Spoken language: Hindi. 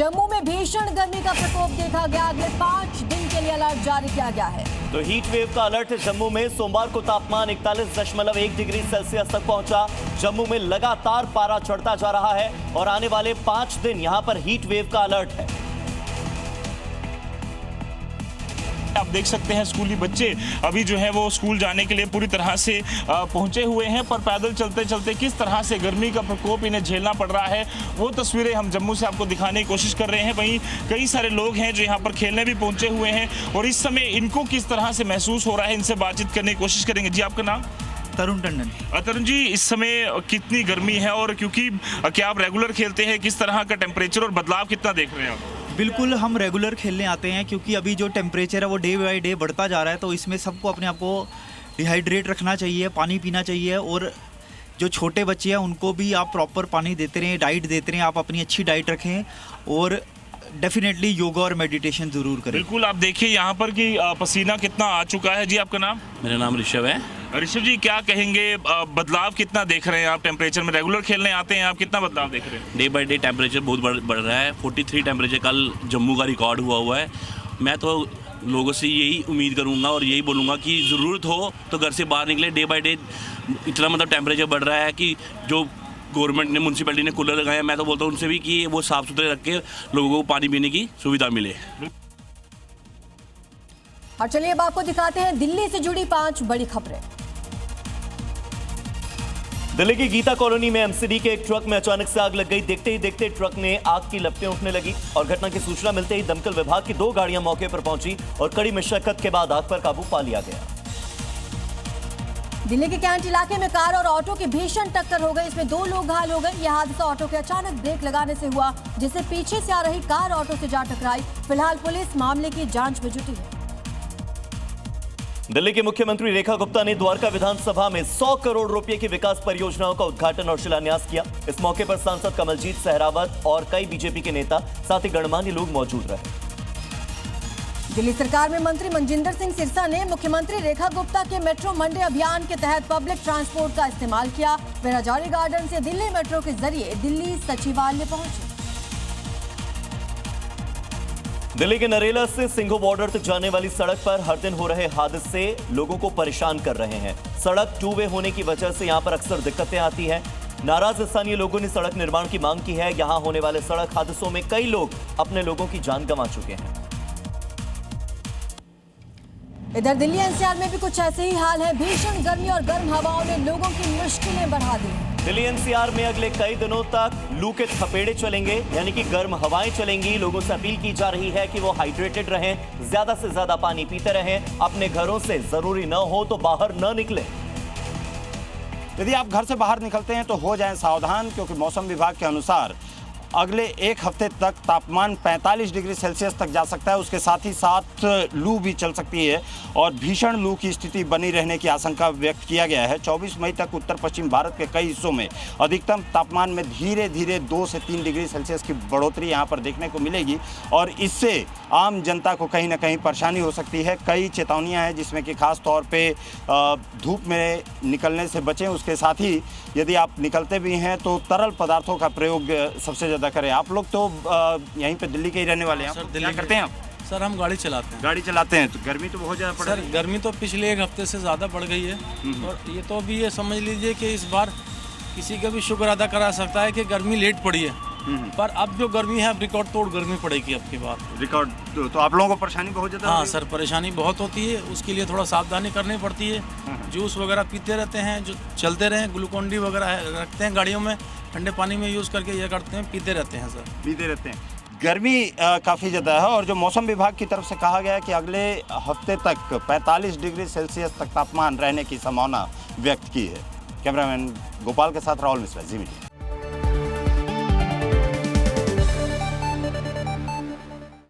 जम्मू में भीषण गर्मी का प्रकोप देखा गया। अगले 5 दिन के लिए अलर्ट जारी किया गया है। तो हीट वेव का अलर्ट है जम्मू में। सोमवार को तापमान 41.1 डिग्री सेल्सियस तक पहुंचा। जम्मू में लगातार पारा चढ़ता जा रहा है और आने वाले 5 दिन यहां पर हीट वेव का अलर्ट है। आप देख सकते हैं स्कूली बच्चे अभी जो है वो स्कूल जाने के लिए पूरी तरह से पहुंचे हुए हैं, पर पैदल चलते चलते किस तरह से गर्मी का प्रकोप इन्हें झेलना पड़ रहा है वो तस्वीरें हम जम्मू से आपको दिखाने की कोशिश कर रहे हैं। वहीं कई सारे लोग हैं जो यहाँ पर खेलने भी पहुंचे हुए हैं और इस समय इनको किस तरह से महसूस हो रहा है इनसे बातचीत करने की कोशिश करेंगे। जी, आपका नाम? तरुण टंडन। तरुण जी, इस समय कितनी गर्मी है और क्योंकि क्या आप रेगुलर खेलते हैं, किस तरह का टेम्परेचर और बदलाव कितना देख रहे हैं आप? बिल्कुल, हम रेगुलर खेलने आते हैं क्योंकि अभी जो टेम्परेचर है वो डे बाय डे बढ़ता जा रहा है, तो इसमें सबको अपने आप को डिहाइड्रेट रखना चाहिए, पानी पीना चाहिए। और जो छोटे बच्चे हैं उनको भी आप प्रॉपर पानी देते रहें, डाइट देते रहें, आप अपनी अच्छी डाइट रखें और डेफिनेटली योगा और मेडिटेशन ज़रूर करें। बिल्कुल, आप देखिए यहाँ पर कि पसीना कितना आ चुका है। जी, आपका नाम? मेरा नाम ऋषभ है। ऋषभ जी, क्या कहेंगे, बदलाव कितना देख रहे हैं आप टेम्परेचर में? रेगुलर खेलने आते हैं आप, कितना बदलाव देख रहे हैं? डे बाय डे टेम्परेचर बहुत बढ़ रहा है। 43 टेम्परेचर कल जम्मू का रिकॉर्ड हुआ है। मैं तो लोगों से यही उम्मीद करूंगा और यही बोलूँगा कि ज़रूरत हो तो घर से बाहर निकले। डे बाय डे इतना मतलब टेम्परेचर बढ़ रहा है कि जो गवर्नमेंट ने, म्यूनसिपैलिटी ने कूलर लगाए, मैं तो बोलता हूँ उनसे भी कि वो साफ़ सुथरे रख के लोगों को पानी पीने की सुविधा मिले। और चलिए अब आपको दिखाते हैं दिल्ली से जुड़ी 5 बड़ी खबरें। दिल्ली की गीता कॉलोनी में एमसीडी के एक ट्रक में अचानक से आग लग गई। देखते ही देखते ट्रक में आग की लपटें उठने लगी और घटना की सूचना मिलते ही दमकल विभाग की 2 गाड़ियां मौके पर पहुंची और कड़ी मशक्कत के बाद आग पर काबू पा लिया गया। दिल्ली के कैंट इलाके में कार और ऑटो की भीषण टक्कर हो गई। इसमें 2 लोग घायल हो गए। यह हादसा ऑटो के अचानक ब्रेक लगाने से हुआ, जिससे पीछे से आ रही कार ऑटो से जा टकराई। फिलहाल पुलिस मामले की जांच में जुटी है। दिल्ली की मुख्यमंत्री रेखा गुप्ता ने द्वारका विधानसभा में 100 करोड़ रुपए की विकास परियोजनाओं का उद्घाटन और शिलान्यास किया। इस मौके पर सांसद कमलजीत सहरावत और कई बीजेपी के नेता, साथ ही गणमान्य लोग मौजूद रहे। दिल्ली सरकार में मंत्री मनजिंदर सिंह सिरसा ने मुख्यमंत्री रेखा गुप्ता के मेट्रो मंडे अभियान के तहत पब्लिक ट्रांसपोर्ट का इस्तेमाल किया। वे हजारी गार्डन से दिल्ली मेट्रो के जरिए दिल्ली सचिवालय पहुंचे। दिल्ली के नरेला से सिंघो बॉर्डर तक जाने वाली सड़क पर हर दिन हो रहे हादसे लोगों को परेशान कर रहे हैं। सड़क 2 वे होने की वजह से यहां पर अक्सर दिक्कतें आती हैं। नाराज स्थानीय लोगों ने सड़क निर्माण की मांग की है। यहां होने वाले सड़क हादसों में कई लोग अपने लोगों की जान गंवा चुके हैं। इधर दिल्ली एनसीआर में भी कुछ ऐसे ही हाल है। भीषण गर्मी और गर्म हवाओं ने लोगों की मुश्किलें बढ़ा दी। दिल्ली एनसीआर में अगले कई दिनों तक लू के थपेड़े चलेंगे, यानी कि गर्म हवाएं चलेंगी। लोगों से अपील की जा रही है कि वो हाइड्रेटेड रहें, ज्यादा से ज्यादा पानी पीते रहें, अपने घरों से जरूरी न हो तो बाहर न निकलें। यदि आप घर से बाहर निकलते हैं तो हो जाएं सावधान, क्योंकि मौसम विभाग के अनुसार अगले 1 हफ्ते तक तापमान 45 डिग्री सेल्सियस तक जा सकता है। उसके साथ ही साथ लू भी चल सकती है और भीषण लू की स्थिति बनी रहने की आशंका व्यक्त किया गया है। 24 मई तक उत्तर पश्चिम भारत के कई हिस्सों में अधिकतम तापमान में धीरे धीरे 2 से 3 डिग्री सेल्सियस की बढ़ोतरी यहाँ पर देखने को मिलेगी और इससे आम जनता को कहीं ना कहीं परेशानी हो सकती है। कई चेतावनियाँ हैं, जिसमें कि खास तौर पर धूप में निकलने से बचें। उसके साथ ही यदि आप निकलते भी हैं तो तरल पदार्थों का प्रयोग सबसे ज़्यादा करें। आप लोग तो यहीं पे दिल्ली के ही रहने वाले हैं। सर, क्या करते हैं आप? सर, हम गाड़ी चलाते हैं। गाड़ी चलाते हैं तो गर्मी तो बहुत ज़्यादा पड़ रही है। सर, गर्मी तो पिछले 1 हफ्ते से ज़्यादा बढ़ गई है और ये तो अभी ये समझ लीजिए कि इस बार किसी का भी शुक्र अदा करा सकता है कि गर्मी लेट पड़ी है, पर अब जो गर्मी है अब रिकॉर्ड तोड़ गर्मी पड़ेगी अब की बार। रिकॉर्ड तो आप लोगों को परेशानी बहुत ज़्यादा? हाँ सर, परेशानी बहुत होती है। उसके लिए थोड़ा सावधानी करनी पड़ती है। जूस वगैरह पीते रहते हैं, जो चलते रहें, ग्लूकोन डी वगैरह रखते हैं गाड़ियों में, ठंडे पानी में यूज़ करके ये करते हैं, पीते रहते हैं सर। पीते रहते हैं। गर्मी काफ़ी ज़्यादा है और जो मौसम विभाग की तरफ से कहा गया है कि अगले हफ्ते तक 45 डिग्री सेल्सियस तक तापमान रहने की संभावना व्यक्त की है। कैमरामैन गोपाल के साथ राहुल मिश्रा, जी मीडिया।